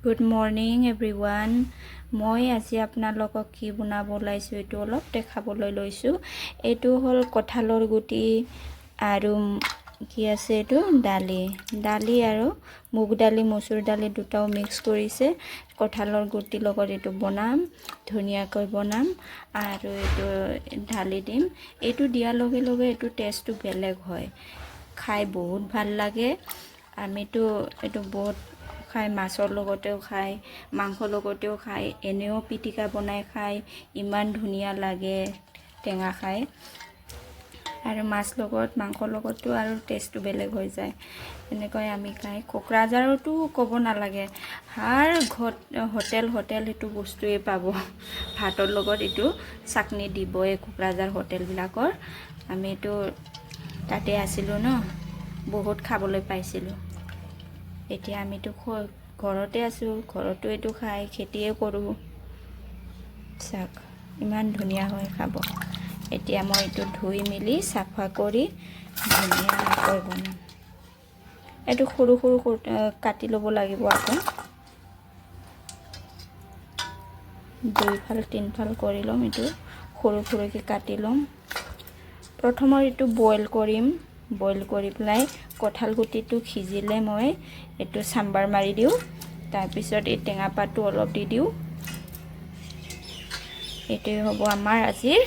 Good morning everyone. মই আজি আপোনালোকক কি বনাব লাইছো এটো অলপ দেখাবলৈ লৈছো। এটো হল কঁঠালৰ গুটি আৰু কি আছে এটো দালি আৰু মুগ দালি মসুৰ দালি দুটাও মিক্স কৰিছে। কঁঠালৰ গুটি লগত এটো বনাম ধুনিয়াকৈ বনাম আৰু এটো ঢালি দিম। এটো দিয়া লগে লগে এটো টেষ্টটো বেলেগ হয়, খাই বহুত ভাল লাগে। আমিতো এটো বহুত খাই মাছৰ লগতেও খাই মাংসৰ লগতেও খাই এনেও পিটিকা বনাই খাই ইমান ধুনিয়া লাগে টেঙা খাই আৰু মাছ লগত মাংসৰ লগতো আৰু টেষ্টটো বেলেগ হৈ যায়। এনেকৈ আমি খাই কোকৰাঝাৰতো ক'ব নালাগে, হাৰ হোটেল এটো বস্তুৱে পাব। ভাতৰ লগত এটো চাটনি দিবই কোকৰাঝাৰ হোটেল বিলাকৰ। আমি এটো তাতে আছিলো ন, বহুত খাবলৈ পাইছিলো। এতিয়া আমিতো ঘৰতে আছো, ঘৰতো এটো খাই খেতিয়ে কৰো। চাক ইমান ধুনিয়া হয় খাব। এতিয়া মই এটো ধুই মিলি সাফা কৰি ধুনিয়াকৈ বনাম। এটো সৰু সৰু কাটি লব লাগিব আকৌ। দুই ফাল তিন ফাল কৰি লম, এটো সৰু সৰুকৈ কাটি লম। প্ৰথমে এটো বইল কৰিম। বইল কৰি পেলাই কঁঠাল গুটিটো সিজিলে মই এটো সাম্বাৰ মাৰি দিও। তাৰ পিছত এই টেঙা পাতটো অলপ দি দিও। এটোই হ'ব আমাৰ আজিৰ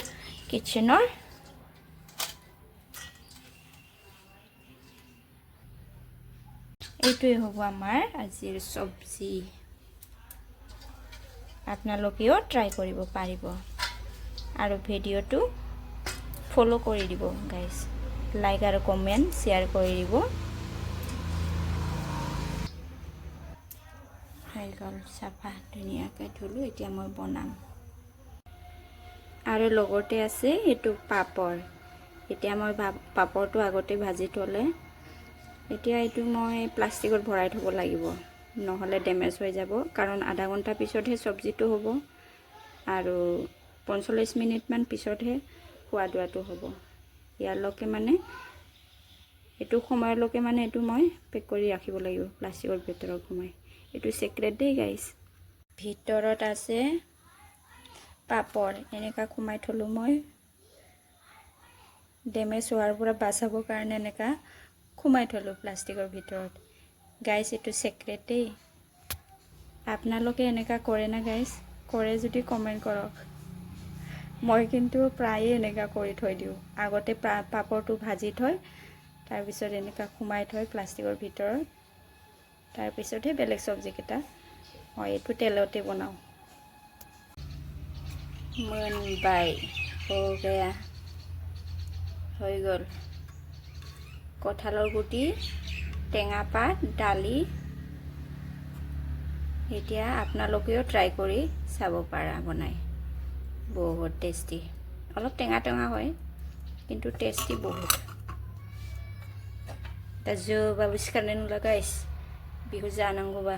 কিচেনৰ এইটোই হ'ব আমাৰ আজিৰ সবজি। আপোনালোকেও ট্ৰাই কৰিব পাৰিব আৰু ভিডিওটো ফলো কৰি দিব গাইস। লাইক আৰু কমেন্ট শেয়াৰ কৰি দিব। হৈ গ'ল সাফা ধুনিয়াকৈ ধুলো। এতিয়া মই বনাম আৰু লগতে আছে এটো পাপৰ। এতিয়া মই পাপৰটো আগতে ভাজি থলে। এতিয়া এটো মই প্লাষ্টিকত ভৰাই থব লাগিব, নহলে ড্যামেজ হৈ যাব। কাৰণ আধা ঘন্টা পিছতহে সবজিটো হ'ব আৰু 45 মিনিট মান পিছতহে খোৱা দোৱাটো হ'ব। ইয়ালৈকে মানে এটো সময়লৈকে মানে এটো মই পেক কৰি ৰাখিব লাগিব প্লাষ্টিকৰ ভিতৰত সোমাই। এটো সিক্ৰেট দেই গাইস। ভিতৰত আছে পাপৰ, এনেকা সোমাই থলো মই ড্যামেজ হোৱাৰ পৰা বাচাবৰ কাৰণে। এনেকা সোমাই থলো প্লাষ্টিকৰ ভিতৰত গাইস। এটো সিক্ৰেট দেই। আপোনালোকে এনেকা কৰে না গাইস? কৰে যদি কমেন্ট কৰক। মই কিন্তু প্ৰায়ে এনেকা কৰি থৈ দিও। আগতে পাপৰটো ভাজি থৈ তাৰ পিছত এনেকা সোমাই থৈ প্লাষ্টিকৰ ভিতৰত, তাৰ পিছতহে বেলেগ সবজি কেটা মই এটো তেলতে বনাও। মনবাই हो गया, হৈ গ'ল কঁঠালৰ গুটি টেঙা পাত দালি। এতিয়া আপোনালোকেও ট্ৰাই কৰি চাব পাৰা বনাই, বহুত টেষ্টি। অলপ টেঙা টেঙা হয় কিন্তু টেষ্টি বহুত। Tajo bagus karena nula guys, bihu jangan gua.